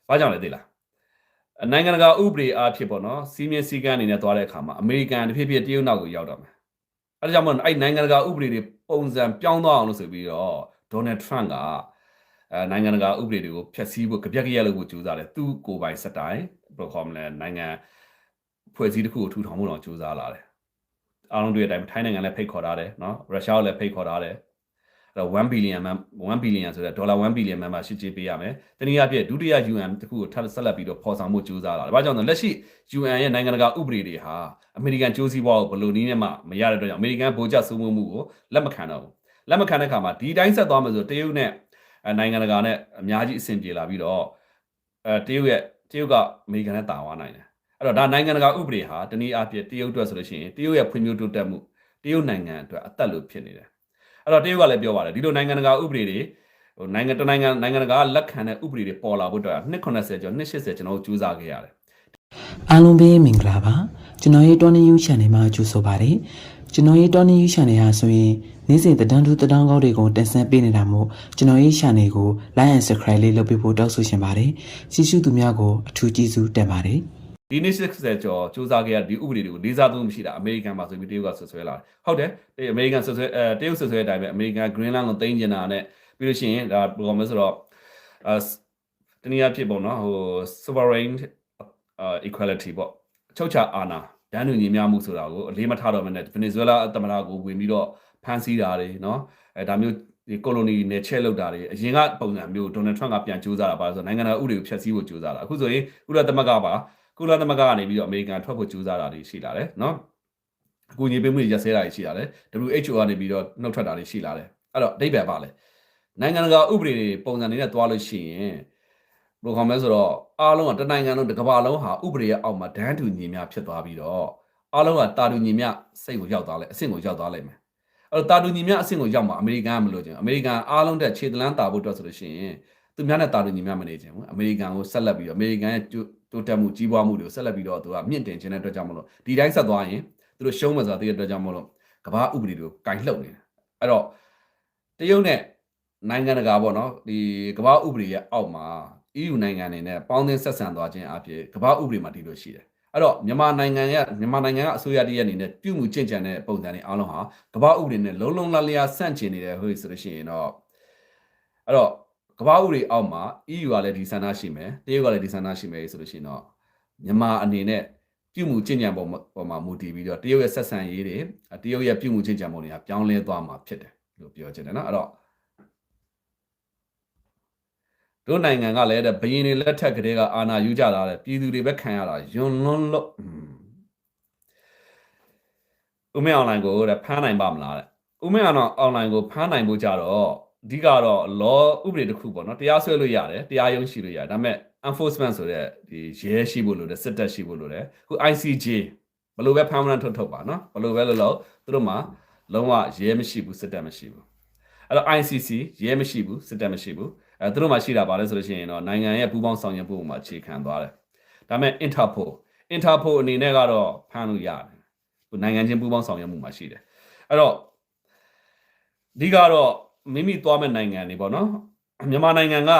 ဘာကြောင့်လဲသိလားနိုင်ငံတကာဥပဒေအားဖြင့်ပေါ့နော်စီးမြင်စည်းကမ်းအနေနဲ့သွားတဲ့အခါမှာအမေရိကန်တစ်ဖြည်းဖြည်းတရုတ်နောက်ကိုရောက်တော့မယ်အဲဒါကြောင့်မို့အဲ့နိုင်ငံတကာဥပဒေတွေပုံစံပြောင်းသွားအောင်လို့ဆိုပြီးတော့ဒေါ်နယ်ထရန့်ကနိုင်ငံတကာဥပဒေတွေကိုဖျက်ဆီးဖို့ကြပြက်ကြက်လုပ်ဖို့ကြိုးစားတယ်သူ့ကိုယ်ပိုင်စတိုင်ဘယ်လိုခေါ်မလဲနိုင်ငံဖွဲ့စည်းတစ်ခုကိုထူထောင်ဖို့တော့ကြိုးစားလာတယ်အားလုံးတွေ့တဲ့အတိုင်းထိုင်းနိုင်ငံလည်းဖိတ်ခေါ်ထားတယ်နော်ရုရှားလည်းဖိတ်ခေါ်ထားတယ်1 billion ဆိုတဲ့ဒေါ်လာ1 billion မှရှိချေပေးရမယ်။တနည်းအားဖြင့်ဒုတိယ UN တခုကိုထပ်ဆက်လက်ပြီးတော့ပေါ်ဆောင်မှုကြိုးစားလာတယ်။ဘာကြောင့်လဲလက်ရှိ UN ရဲ့နိုင်ငံတကာဥပဒေတွေဟာအမေရိကန်ကြိုးစည်းပွားကိုဘယ်လိုနည်းနဲ့မှမရတဲ့အတွက်ကြောင့်အမေရိကန်ဗိုလ်ချုပ်စိုးမိုးမှုကိုလက်မခံတော့ဘူး။လက်မခံတဲ့အခါမှာဒီတိုင်းဆက်သွားမယ်ဆိုတရုတ်နဲ့နိုင်ငံတကာနဲ့အများကြီးအဆင်ပြေလာပြီးတော့တရုတ်ကအမေရိကန်နဲ့တာဝါနိုင်တယ်။အဲ့တော့ဒါနိုင်ငံတကာဥပဒေဟာတနည်းအားဖြင့်တရုတ်အတွက်ဆိုလို့ရှိရင်တရုတ်ရဲ့ဖွံ့ဖြိုးတိုးတက်မှုတရုတ်နိုင်ငံအတွက်အသက်လို့ဖြစ်နေတယ်။အဲ့တော့တရုတ်ကလည်းပြောပါတယ်ဒီလိုနိုင်ငံတကာဥပဒေတွေနိုင်ငံတကာလက်ခံတဲ့ဥပဒေတွေပေါ်လာဖို့အတွက်နှစ်90ကျော်နှစ်80ကျွန်တော်တို့ကြိုးစားခဲ့ရတယ်အားလုံးပဲမင်္ဂလာပါကျွန်တော်ရဲ့တော်နေယူ channel မှာကြိုဆိုပါတယ်ကျွန်တော်ရဲ့တော်နေယူ channel ဟာဆိုရင်နေ့စဉ်တန်းတူတန်းကောင်းတွေကိုတင်ဆက်ပေးနေတာမို့ကျွန်တော်ရဲ့ channel ကို like and subscribe လေးလုပ်ပေးဖို့တောင်းဆိုရှင်ပါတယ်ကြည့်ရှုသူများကိုအထူးကျေးဇူးတင်ပါတယ်ဒီနေ့80ကျော်စူးစမ်းခဲ့ရဒီဥပဒေတွေကိုလေးစားသုံးမရှိတာအမေရိကန်မှာဆိုပြီးတရုတ်ကဆွဆွဲလာတယ်ဟုတ်တယ်အမေရိကန်ဆွဆွဲတရုတ်ဆွဆွဲတဲ့အတိုင်းပဲအမေရိကန် Greenland ကိုသိမ်းကျင်တာနဲ့ပြီးလို့ရှိရင်ဒါဘယ်လိုလဲဆိုတော့တနည်းအားဖြင့်ပေါ့နော်ဟို sovereign equality ပေါ့အချုပ်ချာအာဏာဒန်းတူညီမျှမှုဆိုတာကိုအလေးမထားတော့မနဲ့ Venezuela သမ္မတကိုဝင်ပြီးတော့ဖမ်းဆီးတာတွေနော်ဒါမျိုးဒီကိုလိုနီနဲ့ချဲလောက်တာတွေအရင်ကပုံစံမျိုးဒေါ်နယ်ထရန့်ကပြန်ကြိုးစားတာပါဆိုတော့နိုင်ငံတော်ဥပဒေကိုဖျက်ဆီးဖို့ကြိုးစားတာအခုဆိုရင်ကုလသမဂ္ဂကနေပြီးတော့အမေရိကန်ထွက်ဖို့ကြိုးစားတာတွေရှိလာတယ်နော်အခုညီပေးမှုရက်စဲတာတွေရှိလာတယ် WHO ကနေပြီးတော့နှုတ်ထွက်တာတွေရှိလာတယ်အဲ့တော့အဓိပ္ပာယ်ပါလေနိုင်ငံတကာဥပဒေတွေပုံစံတွေနဲ့သွားလို့ရှိရင်ဘယ်လိုခေါ်မလဲဆိုတော့အားလုံးကတနိုင်ငံလုံးတစ်ကမ္ဘာလုံးဟာဥပဒေရဲ့အောက်မှာဒန်းတူညီမျှဖြစ်သွားပြီးတော့အားလုံးကတာတူညီမျှစိတ်ကိုရောက်သွားလဲအဆင့်ကိုရောက်သွားလိမ့်မယ်အဲ့တော့တာတူညီမျှအဆင့်ကိုရောက်မှာအမေရိကန်ကမလို့ခြင်းအမေရိကန်အားလုံးတဲ့ခြေတလန်းတာဖို့အတွက်ဆိုလို့ရှိရင်သူများနဲ့တာတူညီမျှမနေခြင်းဘူးအမေရိကန်ကိုဆက်လက်ပြီးတော့အမေရိကန်ရဲ့တိုးတက်မှုကြီးပွားမှုတွေကိုဆက်လက်ပြီးတော့သူကမြင့်တင်ခြင်းတဲ့အတွက်ကြောင့်မလို့ဒီတိုင်းဆက်သွားရင်သူတို့ရှုံးမယ်ဆိုတာသိတဲ့အတွက်ကြောင့်မလို့ကမ္ဘာဥပဒေတွေကိုကင်လှုပ်နေတယ်အဲ့တော့တရုတ်နဲ့နိုင်ငံတကာပေါ့နော်ဒီကမ္ဘာဥပဒေရဲ့အောက်မှာ EU နိုင်ငံတွေနဲ့ပေါင်းသင်းဆက်ဆံသွားခြင်းအပြင်ကမ္ဘာဥပဒေမှာတည်လို့ရှိတယ်အဲ့တော့မြန်မာနိုင်ငံကအစိုးရတည်းရဲ့အနေနဲ့ပြုမှုကျင့်ကြံတဲ့ပုံစံတွေအားလုံးဟာကမ္ဘာဥပဒေနဲ့လုံးလုံးလလျာဆန့်ကျင်နေတယ်ဟုတ်ဆိုလို့ရှိရင်တော့အဲ့တော့ကမ္ဘာဥပဒေအောက်မှာ EU ကလည်းဒီဆန္ဒရှိမယ်တရုတ်ကလည်းဒီဆန္ဒရှိမယ်ဆိုလို့ရှိရင်တော့မြန်မာအနေနဲ့ပြုမှုကျင့်ကြံပုံမှာမူတည်ပြီးတော့တရုတ်ရဲ့ဆက်ဆံရေးတွေတရုတ်ရဲ့ပြုမှုကျင့်ကြံပုံတွေကပြောင်းလဲသွားမှာဖြစ်တယ်လို့ပြောချင်တယ်နော်အဲ့တော့တို့နိုင်ငံကလည်းဘယင်းတွေလက်ထက်ကလေးကအာဏာယူကြတာလေပြည်သူတွေပဲခံရတာယွန်းလွန်းလို့ဦးမင်းအွန်လိုင်းကိုဖမ်းနိုင်ပါမလားတဲ့ဦးမင်းအွန်လိုင်းကိုဖမ်းနိုင်ဖို့ကြတော့အဓိကတော့ law ဥပဒေတစ်ခုပေါ့နော်တရားစွဲလို့ရတယ်တရားရုံးရှိလို့ရတယ်ဒါပေမဲ့ enforcement ဆိုတဲ့ဒီရဲရှိဖို့လိုတယ်စစ်တပ်ရှိဖို့လိုတယ်ခု ICJ ဘယ်လိုပဲဖမ်းမလားထုတ်ပါနော်ဘယ်လိုပဲလို့သူတို့မှာလုံးဝရဲမရှိဘူးစစ်တပ်မရှိဘူးအဲ့တော့ ICC ရဲမရှိဘူးစစ်တပ်မရှိဘူးသူတို့မှရှိတာပါလဲဆိုလို့ရှိရင်တော့နိုင်ငံရဲ့ပူးပေါင်းဆောင်ရွက်မှုမှာအခြေခံသွားတယ်ဒါပေမဲ့ Interpol အနေနဲ့ကတော့ဖမ်းလို့ရတယ်သူနိုင်ငံချင်းပူးပေါင်းဆောင်ရွက်မှုမှာရှိတယ်အဲ့တော့ဒီကတော့မိမိသွားမဲ့နိုင်ငံတွေပေါ့နော်မြန်မာနိုင်ငံက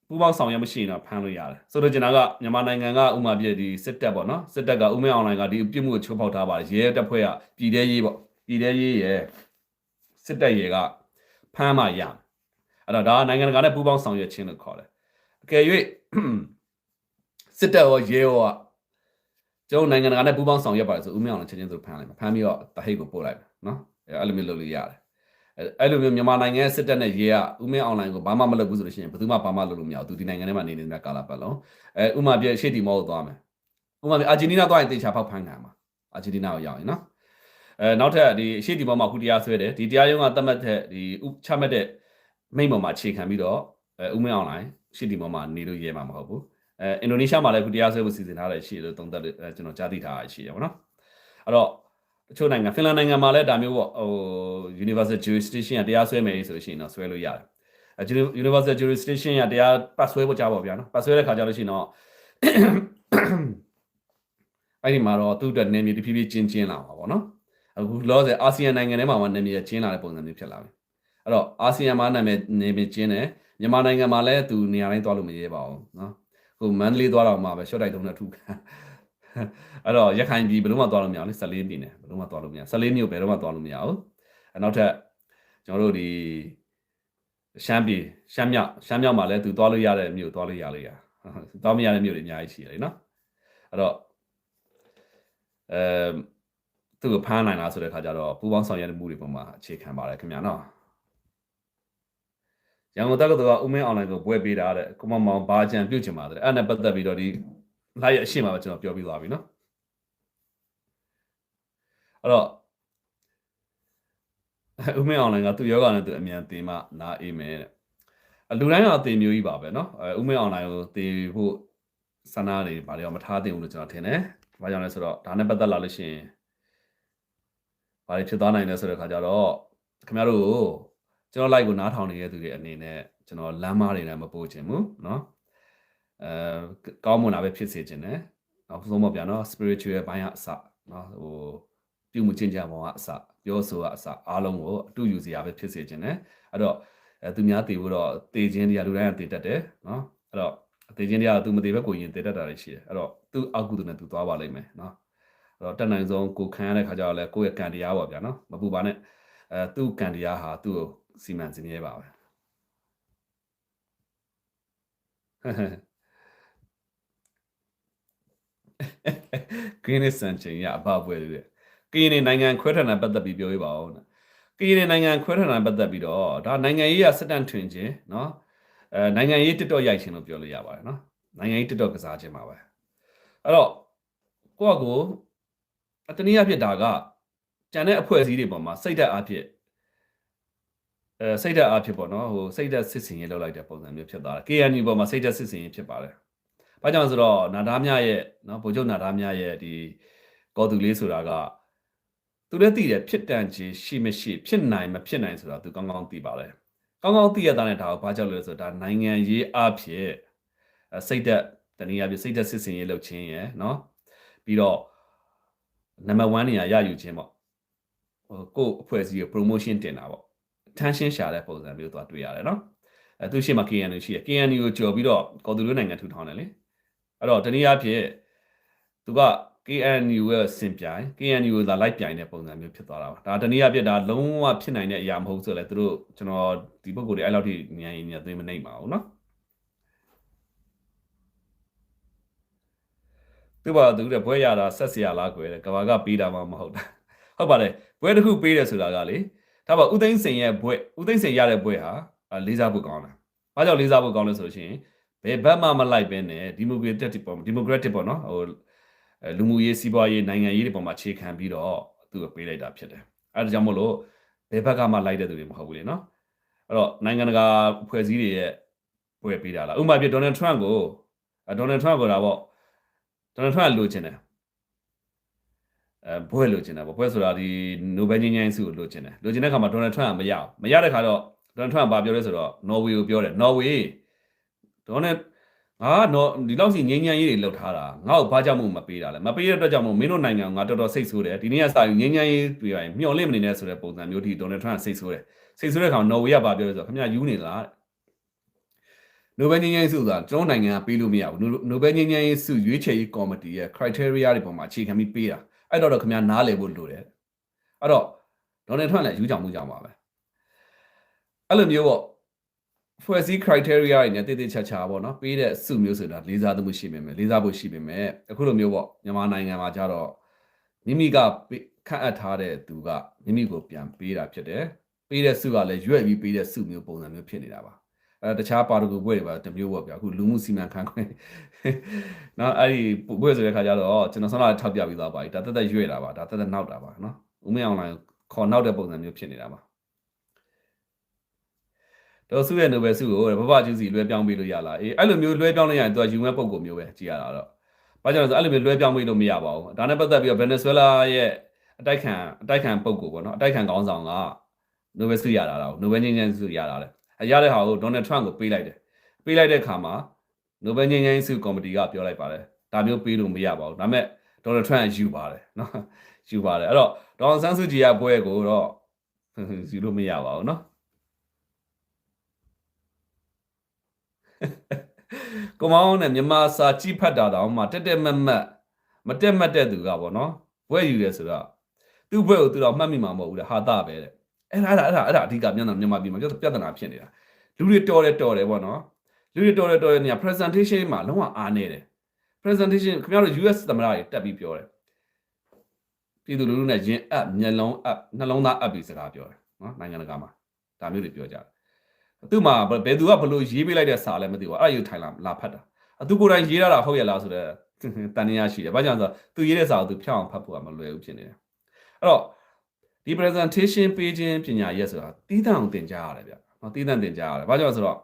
ပူးပေါင်းဆောင်ရွက်မရှိရင်တော့ဖမ်းလို့ရတယ်ဆိုတော့ကျွန်တော်ကမြန်မာနိုင်ငံကဥမာပြည့်ဒီစစ်တပ်ပေါ့နော်စစ်တပ်ကဥမင်းအွန်လိုင်းကဒီပြစ်မှုကိုချိုးဖောက်ထားပါတယ်ရဲတပ်ဖွဲ့ကပြည်ထဲရေးပေါ့ပြည်ထဲရေးရဲ့စစ်တပ်ရဲကဖမ်းမှရအဲ့တော့ဒါနိုင်ငံတကာနဲ့ပူးပေါင်းဆောင်ရွက်ခြင်းလို့ခေါ်တယ်အကယ်၍စစ်တပ်ရောရဲရောကကျွန်တော်နိုင်ငံတကာနဲ့ပူးပေါင်းဆောင်ရွက်ပါတယ်ဆိုဦးမင်းအောင်လည်းချင်းချင်းဆိုဖမ်းလိုက်မှာဖမ်းပြီးတော့တဟိတ်ကိုပို့လိုက်မယ်နော်အဲ့လိုမျိုးလုပ်လို့ရတယ်အဲ့လိုမျိုးမြန်မာနိုင်ငံရဲ့စစ်တပ်နဲ့ရဲကဦးမင်းအောင်လိုင်းကိုဘာမှမလုပ်ဘူးဆိုလို့ရှိရင်ဘယ်သူမှဘာမှလုပ်လို့မရဘူးသူဒီနိုင်ငံထဲမှာနေနေတဲ့ကာလပတ်လုံးဥမာပြရှေ့တီမောကိုသွားမယ်ဥမာပြအာဂျင်တီးနားသွားရင်တေချာဖောက်ဖမ်းခံမှာအာဂျင်တီးနားကိုရောက်ရင်နော်နောက်ထပ်ဒီရှေ့တီမောမှာခုတရားစွဲတယ်ဒီတရားရုံးကသတ်မှတ်တဲ့ဒီချမှတ်တဲ့မိန့်ပေါ်မှာအခြေခံပြီးတော့ဦးမင်းအောင်လိုင်းရှေ့တီမောမှာနေလို့ရဲမှာမဟုတ်ဘူးအင်ဒိုနီးရှားမှာလည်းခုတရားစွဲဖို့စီစဉ်ထားတယ်ရှိလို့သုံးသက်ကျွန်တော်ကြားသိထားရရှိရပါတော့အဲ့တော့တချို့နိုင်ငံဖင်လန်နိုင်ငံမှာလည်းဒါမျိုးပေါ့ဟို universal jurisdiction ကတရားစွဲမယ်ဆိုလို့ရှိရင်တော့ဆွဲလို့ရတယ်universal jurisdiction ကတရားပတ်ဆွဲဖို့ကြားပါဗျာနော်ပတ်ဆွဲတဲ့ခါကျလို့ရှိရင်တော့အဲ့ဒီမှာတော့သူ့အတွက်နေမြေတဖြည်းဖြည်းကျင်းလာမှာပေါ့နော်အခုလောဆယ်အာဆီယံနိုင်ငံထဲမှာနေမြေကျင်းလာတဲ့ပုံစံမျိုးဖြစ်လာပြီအဲ့တော့အာဆီယံမှာနေမြေကျင်းတယ်မြန်မာနိုင်ငံမှာလည်းသူနေရာတိုင်းသွားလို့မရဲပါဘူးနော် ကိုမန္တလေးသွားတော့မှပဲ short တိုက်တုံးနဲ့ထုခံအဲ့တော့ရခိုင်ပြည်ဘယ်တော့မှသွားလို့မရဘူးလေ14ပြည်နယ်ဘယ်တော့မှသွားလို့မရ14မြို့ဘယ်တော့မှသွားလို့မရဘူးနောက်ထပ်ကျွန်တော်တို့ဒီရှမ်းမြောက်မှာလည်းသူသွားလို့ရတဲ့မြို့သွားလို့ရလို့ရသွားမရတဲ့မြို့တွေအများကြီးရှိတယ်နော်အဲ့တော့သူ့ကိုဖမ်းနိုင်လားဆိုတဲ့ခါကျတော့ပူပေါင်းဆောင်ရွက်မှုတွေပုံမှာအခြေခံပါတယ်ခင်ဗျာနော်ရန်ကုန်တက္ကသိုလ်ကဦးမင်းအွန်လိုင်းကိုပွဲပေးတာတဲ့ကိုမမောင်ဘာကြံပြုတ်ချင်ပါတယ်အဲ့နဲ့ပတ်သက်ပြီးတော့ဒီလိုက်ရအရှိမပဲကျွန်တော်ပြောပြသွားပြီနော်အဲ့တော့ဦးမင်းအွန်လိုင်းကသူ့ယောဂနဲ့သူအမြန်သင်မှနားအေးမယ်တဲ့လူတိုင်းကအသေးမျိုးကြီးပါပဲနော်ဦးမင်းအွန်လိုင်းကိုသေဖို့စနာတွေဘာတွေမထားသင့်ဘူးလို့ကျွန်တော်ထင်တယ်ဘာကြောင့်လဲဆိုတော့ဒါနဲ့ပတ်သက်လာလို့ရှိရင်ဘာတွေဖြစ်သွားနိုင်လဲဆိုတဲ့ခါကျတော့ခင်ဗျားတို့ကျွန်တော် like ကိုနားထောင်နေတဲ့သူတွေအနေနဲ့ကျွန်တော်လမ်းမားတွေနဲ့မပို့ချင်ဘူးเนาะကောင်းမွန်တာပဲဖြစ်စေချင်တယ်နောက်ဆုံးတော့ဗျာเนาะ spiritual ဘိုင်းကအစเนาะဟိုပြုမှုချင်းကြပုံကအစပြောဆိုကအစအားလုံးကိုအတူယူစရာပဲဖြစ်စေချင်တယ်အဲ့တော့သူများတည်ဖို့တော့တည်ခြင်းတရားလူတိုင်းကတည်တတ်တယ်เนาะအဲ့တော့တည်ခြင်းတရားသူမတည်ဘဲကိုရင်တည်တတ်တာတွေရှိတယ်အဲ့တော့သူအောက်ကူသူနဲ့သူသွားပါလိမ့်မယ်เนาะအဲ့တော့တက်နိုင်ဆုံးကိုခံရတဲ့ခါကျတော့လဲကိုယ့်ရဲ့ကံတရားပါဗျာเนาะမပူပါနဲ့သူ့ကံတရားဟာသူ့ကိုစီမံစင်းရဲပါပဲကင်းနေစံချိန်ရအဘပွဲလေးကင်းနေနိုင်ငံခွဲထွက်နိုင်ပတ်သက်ပြီးပြောပြပါဦးကင်းနေနိုင်ငံခွဲထွက်နိုင်ပတ်သက်ပြီးတော့ဒါနိုင်ငံရေးကစစ်တမ်းထွင်ခြင်းเนาะနိုင်ငံရေးတစ်တော့ရိုက်ခြင်းလို့ပြောလို့ရပါတယ်เนาะနိုင်ငံရေးတစ်တော့ကစားခြင်းပါပဲအဲ့တော့ကိုယ့်ကိုတနည်းအားဖြင့်ဒါကကြံတဲ့အဖွဲ့အစည်းတွေပေါ်မှာစိတ်ဓာတ်အားဖြင့်စိတ်ဓာတ်အားဖြင့်ပေါ့နော်ဟိုစိတ်ဓာတ်စစ်စင်ရေးလောက်လိုက်တဲ့ပုံစံမျိုးဖြစ်သွားတယ် KNU ပေါ်မှာစိတ်ဓာတ်စစ်စင်ရေးဖြစ်ပါတယ်။ဘာကြောင့်ဆိုတော့နာဒါမြရဲ့နော်ဗိုလ်ချုပ်နာဒါမြရဲ့ဒီကော်သူလေးဆိုတာကသူလည်းသိတယ်ဖြစ်တန်ခြင်းရှိမရှိဖြစ်နိုင်မဖြစ်နိုင်ဆိုတာသူကောင်းကောင်းသိပါတယ်။ကောင်းကောင်းသိရတဲ့ဒါကိုဘာကြောင့်လဲဆိုတော့ဒါနိုင်ငံရေးအားဖြင့်စိတ်ဓာတ်တနည်းအားဖြင့်စိတ်ဓာတ်စစ်စင်ရေးလုပ်ခြင်းရယ်နော်ပြီးတော့နံပါတ်1နေရာရယူခြင်းပေါ့ဟိုကိုအဖွဲ့အစည်းကို promotion တင်တာပေါ့ထန်းရှင်းရှာတဲ့ပုံစံမျိုးသွားတွေ့ရတယ်နော်သူရှိမှ KNU ရှိတယ် KNU ကိုကြော်ပြီးတော့ကော်သူလူနိုင်ငံထူထောင်တယ်လေအဲ့တော့တနည်းအားဖြင့်သူက KNU ရဲ့စင်ပြိုင် KNU ကိုသာလိုက်ပြိုင်တဲ့ပုံစံမျိုးဖြစ်သွားတာပါဒါတနည်းအားဖြင့်ဒါလုံးဝဖြစ်နိုင်တဲ့အရာမဟုတ်ဆိုလဲသူတို့ကျွန်တော်ဒီပုဂ္ဂိုလ်တွေအဲ့လောက်ထိဉာဏ်ရည်နဲ့သိမနိုင်ပါဘူးနော်သူကသူတဲ့ဘွဲရတာဆက်เสียလားကွယ်တဲ့ကဘာကပေးတာမှမဟုတ်တာဟုတ်ပါတယ်ဘွဲတစ်ခုပေးတယ်ဆိုတာကလေဒါပါဦးသိန်းစိန်ရဲ့ဘွဲဦးသိန်းစိန်ရတဲ့ဘွဲဟာလေးစားဖို့ကောင်းတယ်ဘာကြောင့်လေးစားဖို့ကောင်းလဲဆိုလို့ရှိရင်ဘယ်ဘက်မှမလိုက်ဘဲနဲ့ဒီမိုကရက်တစ်ပေါ့နော်ဟိုလူမှုရေးစီးပွားရေးနိုင်ငံရေးတွေပေါ်မှာခြေခံပြီးတော့သူ့ကိုပေးလိုက်တာဖြစ်တယ်အဲဒါကြောင့်မို့လို့ဘယ်ဘက်ကမှလိုက်တဲ့သူတွေမဟုတ်ဘူးလေနော်အဲ့တော့နိုင်ငံတကာဖွဲ့စည်းတွေရဲ့ဘွဲပေးတာလားဥပမာပြဒေါ်နယ်ထရန့်ကိုဒါပေါ့ဒေါ်နယ်ထရန့်လိုချင်တယ်ဘွဲလိုချင်တယ်ပေါ့ဘွဲဆိုတာဒီနိုဘယ်ငြိမ်းချမ်းရေးဆုကိုလိုချင်တဲ့ခါမှာဒေါ်နယ်ထရန့်ကမရတဲ့ခါတော့ဒေါ်နယ်ထရန့်ဘာပြောလဲဆိုတော့နော်ဝေကိုပြောတယ်နော်ဝေဒေါ်နယ်ငါဒီလောက်စီငြိမ်းချမ်းရေးတွေလုပ်ထားတာငါ့ကိုဘာကြောင့်မပေးတာလဲမပေးတဲ့အတွက်ကြောင့်မင်းတို့နိုင်ငံကငါတော်တော်စိတ်ဆိုးတယ်ဒီနေ့ကစာယူငြိမ်းချမ်းရေးပြရင်မျှော်လင့်မနေနဲ့ဆိုတဲ့ပုံစံမျိုးထိဒေါ်နယ်ထရန့်စိတ်ဆိုးတဲ့ခါနော်ဝေကဘာပြောလဲဆိုတော့ခင်ဗျာယူနေလားနိုဘယ်ငြိမ်းချမ်းရေးဆုဆိုတာကျွန်တော်နိုင်ငံကပေးလို့မရဘူးနိုဘယ်ငြိမ်းချမ်းရေးဆုရွေးချယ်ရေးကော်မတီရဲ့ criteria တွေပေါ်မှာအခြေခံပြီးပေးတာအဲ့တော့ခင်ဗျာနားလည်ဖို့လိုတယ်အဲ့တော့ဒေါ်နယ်ထရန့်လည်းယူကြောင်မှုကြောင်ပါပဲအဲ့လိုမျိုးပေါ့ဖွဲ့စည်း criteria တွေနဲ့တိတိကျကျပေါ့နော်ပေးတဲ့စုမျိုးဆိုတာလေးစားမှုရှိပေမဲ့လေးစားဖို့ရှိပေမဲ့အခုလိုမျိုးပေါ့မြန်မာနိုင်ငံမှာကြတော့မိမိကခန့်အပ်ထားတဲ့သူကမိမိကိုပြန်ပေးတာဖြစ်တယ်ပေးတဲ့စုကလည်းရွက်ပြီးပေးတဲ့စုမျိုးပုံစံမျိုးဖြစ်နေတာပါတခြားပါတကူဘွဲတွေပါတမျိုးပေါ့ဗျာအခုလူမှုစီမံခန့်ခွဲနော်အဲ့ဒီဘွဲဆိုတဲ့ခါကျတော့ကျွန်တော်ဆောင်းလာထောက်ပြပြီးသွားပါပြီဒါတက်ရွက်တာပါဒါတက်နောက်တာပါနော်ဦးမင်းအောင်လိုင်းခေါ်နောက်တဲ့ပုံစံမျိုးဖြစ်နေတာပါတော့စုရဲ့နိုဘယ်စုကိုဘဘကျူးစီလွှဲပြောင်းပေးလို့ရလားအေးအဲ့လိုမျိုးလွှဲပြောင်းလိုက်ရင်သူကယူမဲ့ပုံကိုမျိုးပဲကြည်ရတာတော့ဘာကြောင့်လဲဆိုအဲ့လိုမျိုးလွှဲပြောင်းပေးလို့မရပါဘူးဒါနဲ့ပတ်သက်ပြီးတော့ဗင်နီဇွဲလားရဲ့အတိုက်ခံပုံကိုပေါ့နော်အတိုက်ခံခေါင်းဆောင်ကနိုဘယ်စုရတာတော့နိုဘယ်ငြိမ်းချမ်းစုရတာလေရတဲ့ဟာကိုဒေါ်နယ်ထရန့်ကိုပေးလိုက်တဲ့အခါမှာနိုဘယ်ငြိမ်းချမ်းစုကော်မတီကပြောလိုက်ပါတယ်ဒါမျိုးပေးလို့မရပါဘူးဒါပေမဲ့ဒေါ်နယ်ထရန့်ယူပါတယ်နော်ယူပါတယ်အဲ့တော့ဒေါ်အောင်ဆန်းစုကြည်ရဲ့ဘွဲကိုတော့ယူလို့မရပါဘူးနော် ကိုမောင်နဲ့မြန်မာစာကြည့်ဖတ်တာတောင်မှတက်မတ်မတက်မတ်တဲ့သူကပေါ့နော်ဘွဲယူတယ်ဆိုတော့သူ့ဘွဲကိုသူတော့မှတ်မိမှာမဟုတ်ဘူးတဲ့ဟာတာပဲတဲ့အဲ့ဒါအဓိကမြန်မာပြည်မှာပြဿနာဖြစ်နေတာလူတွေတော်တယ်ပေါ့နော်လူတွေတော်တယ်နေ presentation မှာလုံးဝအားနေတယ် presentation ခင်ဗျားတို့ US သမ္မတတွေတက်ပြီးပြောတယ်ပြည်သူလူထုနဲ့ရင်အပ်မျက်လုံးအပ်နှလုံးသားအပ်ပြီးစကားပြောတယ်နော်နိုင်ငံတကာမှာဒါမျိုးတွေပြောကြတယ်သူ့မှာဘယ်သူကဘလို့ရေးပေးလိုက်တဲ့စာလည်းမသိဘူးအဲ့ဒါယူထိုင်လာဖတ်တာသူကိုယ်တိုင်ရေးရတာဟုတ်ရလားဆိုတော့တန်တရားရှိတယ်ဘာကြောင့်ဆိုတော့သူရေးတဲ့စာကိုသူဖြောင်းအောင်ဖတ်ဖို့ကမလွယ်ဘူးဖြစ်နေတယ်အဲ့တော့ဒီ presentation ပေးခြင်းပညာရက်ဆိုတာတီးတန့်အောင်သင်ကြားရတယ်ဗျနော်တီးတန့်သင်ကြားရတယ်ဘာကြောင့်ဆိုတော့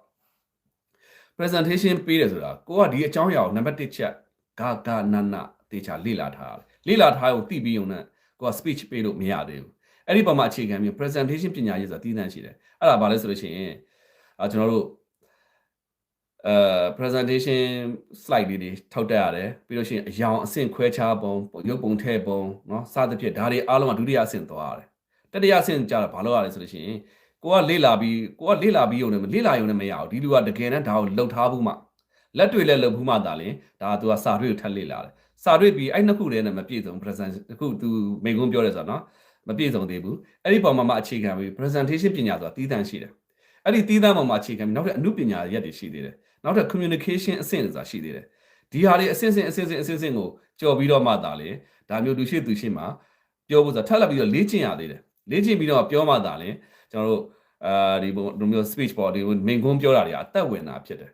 presentation ပေးတယ်ဆိုတာကိုကဒီအကြောင်းအရာကိုနံပါတ်1ချက်ဂနတေချာလေ့လာထားရတယ်လေ့လာထားကိုသိပြီးုံနဲ့ကိုက speech ပေးလို့မရသေးဘူးအဲ့ဒီပုံမှာအခြေခံပြီး presentation ပညာရေးဆိုတာတီးတန့်ရှိတယ်အဲ့ဒါဘာလဲဆိုလို့ရှိရင်ကျွန်တော်တို့ presentation slide တွေထောက်တက်ရတယ်ပြီးလို့ရှိရင်အယောင်အဆင့်ခွဲခြားပုံရုပ်ပုံထည့်ပုံเนาะစသဖြင့်ဒါတွေအားလုံးကဒုတိယအဆင့်သွားရတယ်တတိယအဆင့်ကျတော့ဘာလို့ရလဲဆိုလို့ရှိရင်ကိုကလေ့လာပြီးုံနဲ့လေ့လာရုံနဲ့မရဘူးဒီလူကတကယ်တမ်းဒါကိုလှုပ်ထားဘူးမှလက်တွေ့လဲလှုပ်ဘူးမှဒါလင်ဒါကသူကစာတွေ့ကိုထပ်လေ့လာတယ်စာတွေ့ပြီးအဲ့နှစ်ခုတည်းနဲ့မပြည့်စုံ present အခုသူမိန်ကုန်းပြောတယ်ဆိုတော့เนาะမပြည့်စုံသေးဘူးအဲ့ဒီပုံမှာအခြေခံပြီး presentation ပညာဆိုတာတီးတန့်ရှိတယ်အဲ့ဒီတီးတန့်ပုံမှာအခြေခံပြီးနောက်ထပ်အမှုပညာရက်တွေရှိသေးတယ်နောက်ထပ် communication အဆင့်ဆိုတာရှိသေးတယ်ဒီဟာတွေအဆင့်ကိုကြော်ပြီးတော့မှဒါလေဒါမျိုးသူရှိမှာပြောဖို့ဆိုတာထပ်လက်ပြီးတော့လေ့ကျင့်ရသေးတယ်လေ့ကျင့်ပြီးတော့ပြောမှဒါလေကျွန်တော်တို့ဒီလိုမျိုး speech ပေါ်ဒီမိန်ကွန်းပြောတာတွေကအသက်ဝင်တာဖြစ်တယ်